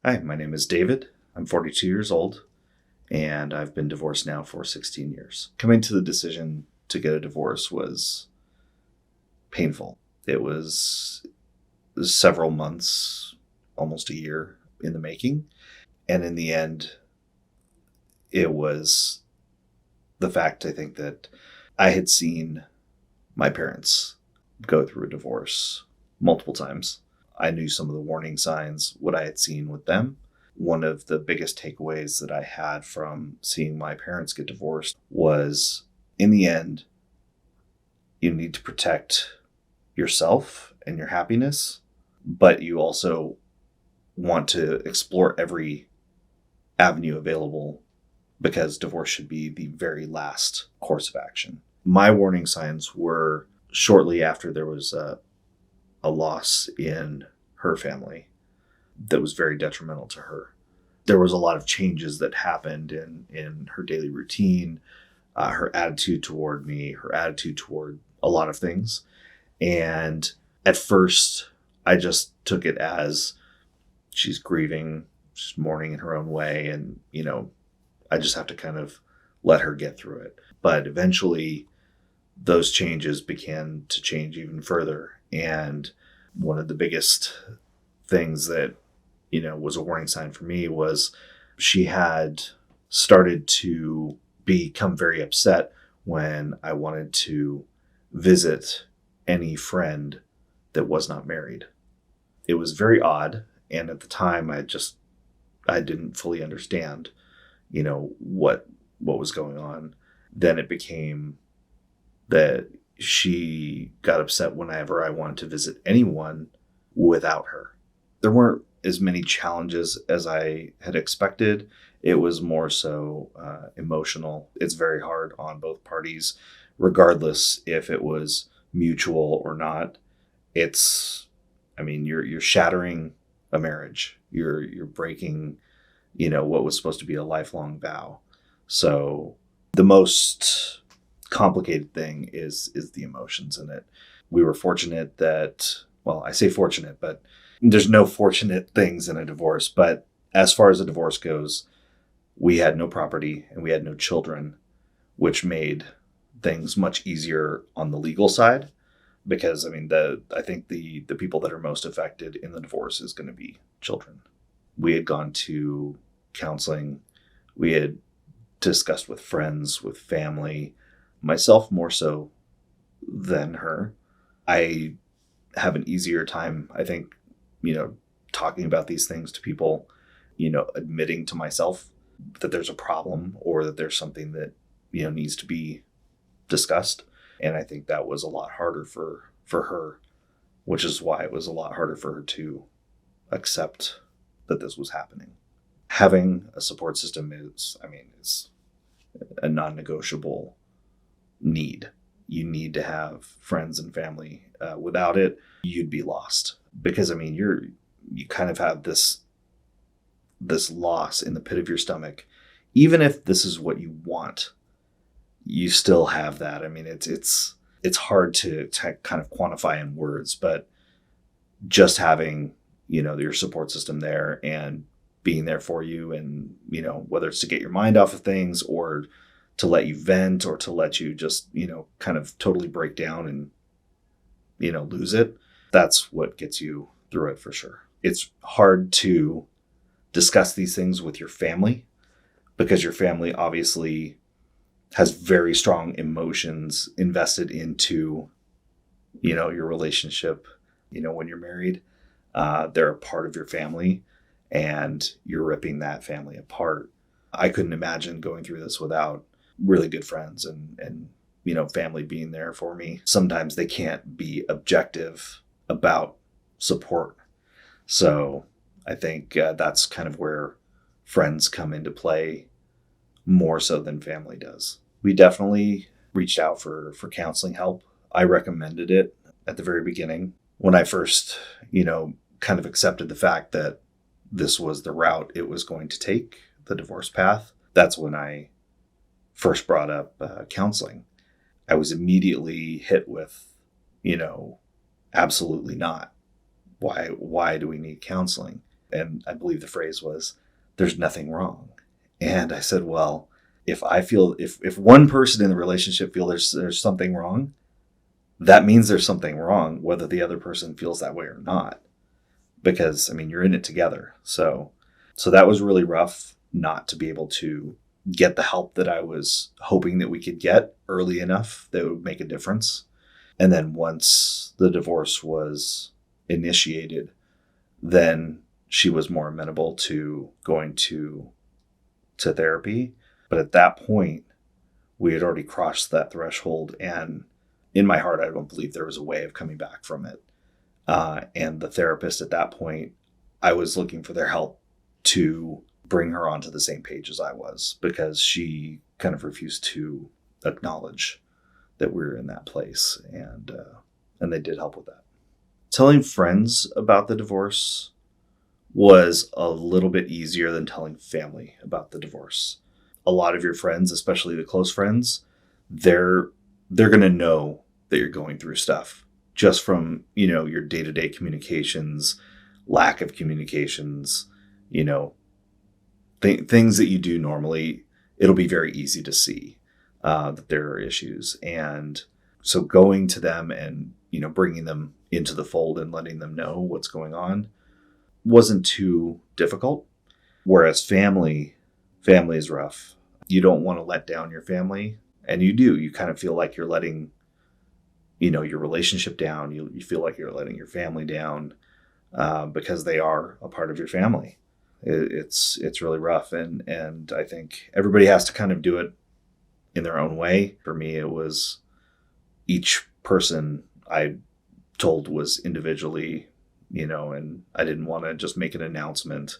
Hi, my name is David. I'm 42 years old, and I've been divorced now for 16 years. Coming to the decision to get a divorce was painful. It was several months, almost a year in the making. And in the end, it was the fact, I think, that I had seen my parents go through a divorce multiple times. I knew some of the warning signs, what I had seen with them. One of the biggest takeaways that I had from seeing my parents get divorced was, in the end, you need to protect yourself and your happiness, but you also want to explore every avenue available because divorce should be the very last course of action. My warning signs were shortly after there was a loss in her family that was very detrimental to her. There was a lot of changes that happened in her daily routine, her attitude toward me, her attitude toward a lot of things. And at first, I just took it as she's grieving, she's mourning in her own way. And, I just have to kind of let her get through it. But eventually, those changes began to change even further. And one of the biggest things that, was a warning sign for me was she had started to become very upset when I wanted to visit any friend that was not married. It was very odd. And at the time, I didn't fully understand, what was going on. Then it became that she got upset whenever I wanted to visit anyone without her. There weren't as many challenges as I had expected. It was more so emotional. It's very hard on both parties, regardless if it was mutual or not. You're shattering a marriage. You're breaking, what was supposed to be a lifelong vow. So the most complicated thing is the emotions in it. We were fortunate that, well, I say fortunate, but there's no fortunate things in a divorce. But as far as a divorce goes, we had no property and we had no children, which made things much easier on the legal side. Because I think the people that are most affected in the divorce is going to be children. We had gone to counseling. We had discussed with friends, with family, myself more so than her. I have an easier time, I think, talking about these things to people, admitting to myself that there's a problem or that there's something that, needs to be discussed. And I think that was a lot harder for her, which is why it was a lot harder for her to accept that this was happening. Having a support system is a non-negotiable need. You need to have friends and family. Without it, you'd be lost. Because you kind of have this loss in the pit of your stomach. Even if this is what you want, you still have that. It's hard to kind of quantify in words, but just having, your support system there and being there for you, and, whether it's to get your mind off of things or to let you vent or to let you just, kind of totally break down and, lose it. That's what gets you through it for sure. It's hard to discuss these things with your family because your family obviously has very strong emotions invested into, your relationship. When you're married, they're a part of your family and you're ripping that family apart. I couldn't imagine going through this without really good friends and family being there for me. Sometimes they can't be objective about support. So I think that's kind of where friends come into play more so than family does. We definitely reached out for counseling help. I recommended it at the very beginning. When I first, kind of accepted the fact that this was the route it was going to take, the divorce path, that's when I first brought up counseling. I was immediately hit with, absolutely not. Why do we need counseling? And I believe the phrase was, "There's nothing wrong." And I said, well, if one person in the relationship feels there's something wrong, that means there's something wrong, whether the other person feels that way or not. Because, I mean, you're in it together. So that was really rough not to be able to get the help that I was hoping that we could get early enough that would make a difference. And then once the divorce was initiated, then she was more amenable to going to therapy. But at that point, we had already crossed that threshold. And in my heart, I don't believe there was a way of coming back from it. And the therapist at that point, I was looking for their help to bring her onto the same page as I was, because she kind of refused to acknowledge that we were in that place. And they did help with that. Telling friends about the divorce was a little bit easier than telling family about the divorce. A lot of your friends, especially the close friends, they're going to know that you're going through stuff just from, your day-to-day communications, lack of communications, things that you do normally. It'll be very easy to see that there are issues. And so going to them and, bringing them into the fold and letting them know what's going on wasn't too difficult. Whereas family is rough. You don't want to let down your family, and you do. You kind of feel like you're letting, your relationship down. You feel like you're letting your family down because they are a part of your family. It's really rough, and I think everybody has to kind of do it in their own way. For me, it was each person I told was individually, and I didn't want to just make an announcement.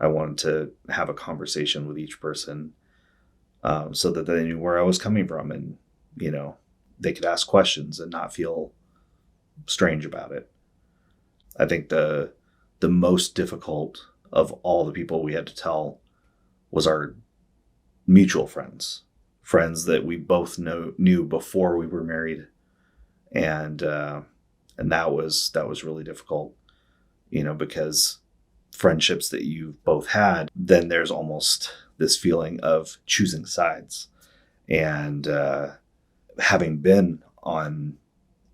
I wanted to have a conversation with each person so that they knew where I was coming from, and, they could ask questions and not feel strange about it. I think the most difficult of all the people we had to tell was our mutual friends that we both knew before we were married. And that was really difficult, because friendships that you've both had, then there's almost this feeling of choosing sides. And having been on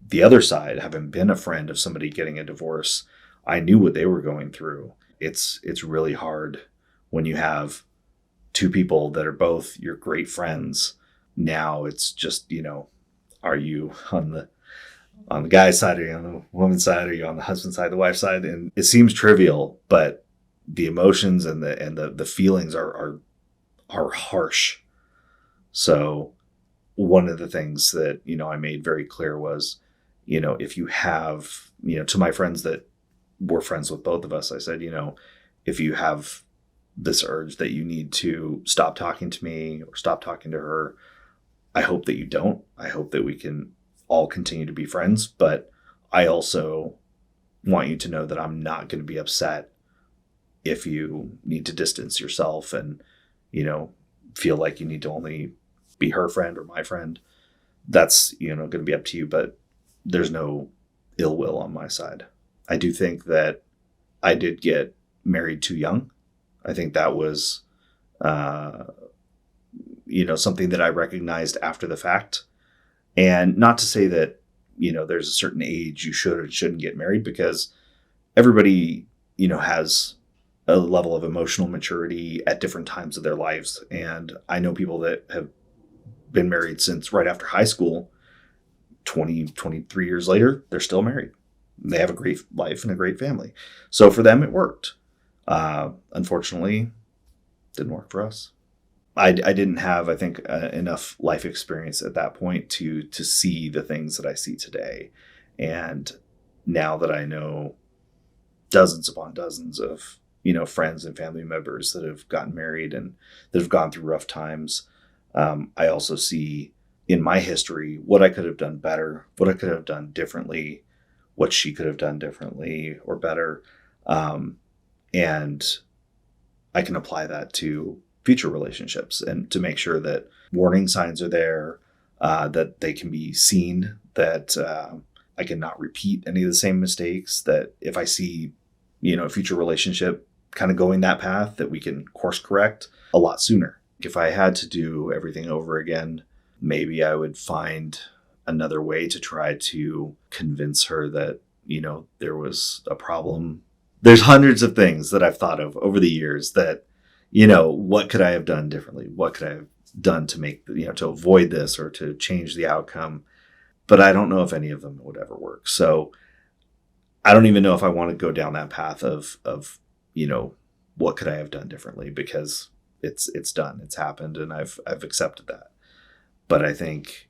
the other side, having been a friend of somebody getting a divorce, I knew what they were going through. It's really hard when you have two people that are both your great friends. Now it's just, are you on the guy's side, or are you on the woman's side, or are you on the husband's side, the wife's side? And it seems trivial, but the emotions and the feelings are harsh. So one of the things that, I made very clear was, if you have, to my friends that were friends with both of us, I said, if you have this urge that you need to stop talking to me or stop talking to her, I hope that you don't. I hope that we can all continue to be friends, but I also want you to know that I'm not going to be upset if you need to distance yourself and, feel like you need to only be her friend or my friend. That's, going to be up to you, but there's no ill will on my side. I do think that I did get married too young. I think that was, something that I recognized after the fact. And not to say that, there's a certain age you should or shouldn't get married, because everybody, has a level of emotional maturity at different times of their lives. And I know people that have been married since right after high school, 23 years later, they're still married. They have a great life and a great family. So for them, it worked. Unfortunately, didn't work for us. I didn't have, I think, enough life experience at that point to see the things that I see today. And now that I know dozens upon dozens of, friends and family members that have gotten married and that have gone through rough times, I also see in my history what I could have done better, what I could have done differently, what she could have done differently or better. And I can apply that to future relationships and to make sure that warning signs are there, that they can be seen, that I can not repeat any of the same mistakes, that if I see a future relationship kind of going that path, that we can course correct a lot sooner. If I had to do everything over again, maybe I would find another way to try to convince her that, there was a problem. There's hundreds of things that I've thought of over the years that, what could I have done differently? What could I have done to make, to avoid this or to change the outcome? But I don't know if any of them would ever work. So I don't even know if I want to go down that path of, what could I have done differently? Because it's done, it's happened, and I've accepted that. But I think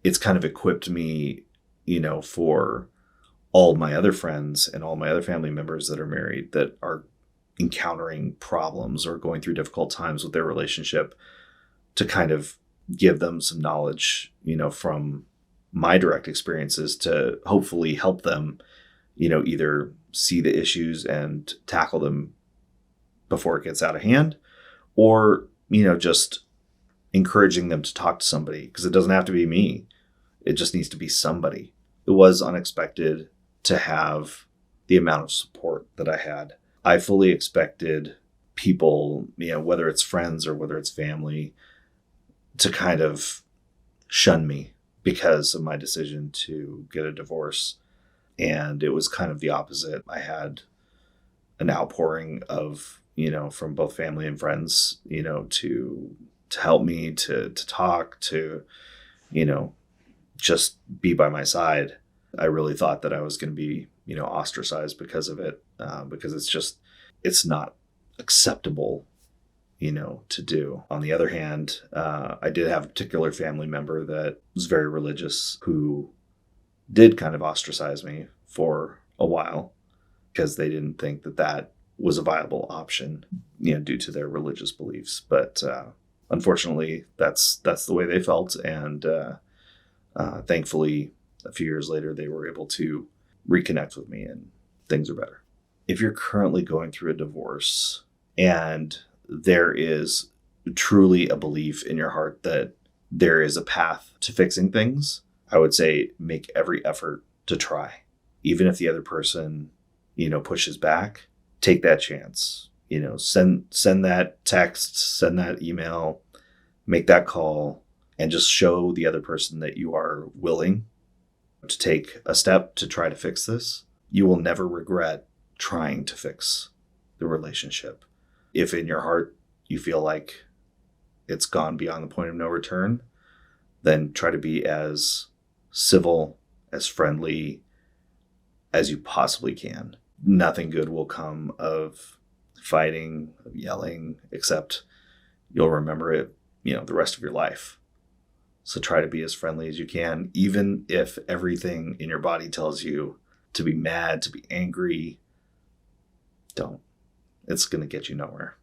it's kind of equipped me, for all my other friends and all my other family members that are married that are encountering problems or going through difficult times with their relationship, to kind of give them some knowledge, from my direct experiences, to hopefully help them, either see the issues and tackle them before it gets out of hand, or, just encouraging them to talk to somebody, because it doesn't have to be me. It just needs to be somebody. It was unexpected to have the amount of support that I had. I fully expected people, whether it's friends or whether it's family, to kind of shun me because of my decision to get a divorce. And it was kind of the opposite. I had an outpouring of, from both family and friends, to help me, to talk, to, just be by my side. I really thought that I was going to be, ostracized because of it, because it's not acceptable, to do. On the other hand, I did have a particular family member that was very religious who did kind of ostracize me for a while because they didn't think that was a viable option, due to their religious beliefs. But unfortunately, that's the way they felt. And thankfully, a few years later, they were able to reconnect with me and things are better. If you're currently going through a divorce and there is truly a belief in your heart that there is a path to fixing things, I would say make every effort to try. Even if the other person, pushes back, take that chance. Send that text, send that email, make that call, and just show the other person that you are willing to take a step to try to fix this. You will never regret trying to fix the relationship. If in your heart you feel like it's gone beyond the point of no return, then try to be as civil, as friendly as you possibly can. Nothing good will come of fighting, of yelling, except you'll remember it, the rest of your life. So try to be as friendly as you can, even if everything in your body tells you to be mad, to be angry. Don't. It's going to get you nowhere.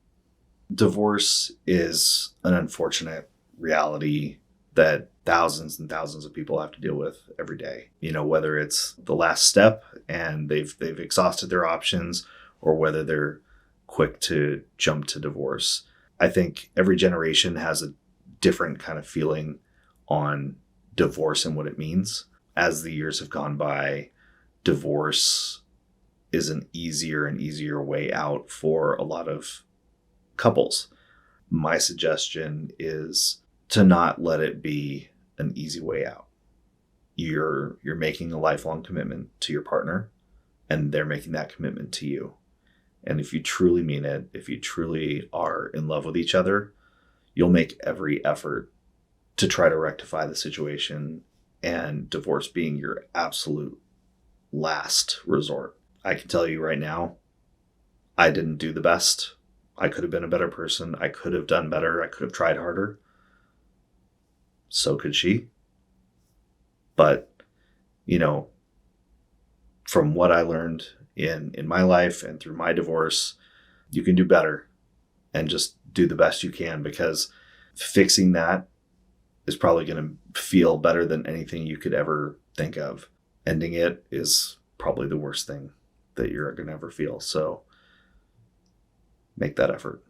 Divorce is an unfortunate reality that thousands and thousands of people have to deal with every day. Whether it's the last step and they've exhausted their options, or whether they're quick to jump to divorce. I think every generation has a different kind of feeling on divorce and what it means. As the years have gone by, divorce is an easier and easier way out for a lot of couples. My suggestion is to not let it be an easy way out. You're making a lifelong commitment to your partner, and they're making that commitment to you. And if you truly mean it, if you truly are in love with each other, you'll make every effort to try to rectify the situation, and divorce being your absolute last resort. I can tell you right now, I didn't do the best. I could have been a better person. I could have done better. I could have tried harder. So could she. But, from what I learned in my life and through my divorce, you can do better and just do the best you can, because fixing that is probably going to feel better than anything you could ever think of. Ending it is probably the worst thing that you're going to ever feel. So make that effort.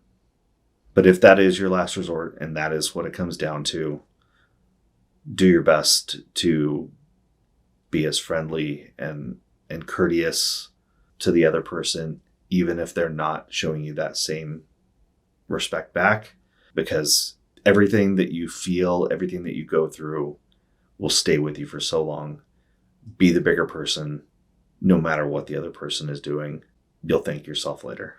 But if that is your last resort and that is what it comes down to, do your best to be as friendly and courteous to the other person even if they're not showing you that same respect back, because everything that you feel, everything that you go through will stay with you for so long. Be the bigger person, no matter what the other person is doing. You'll thank yourself later.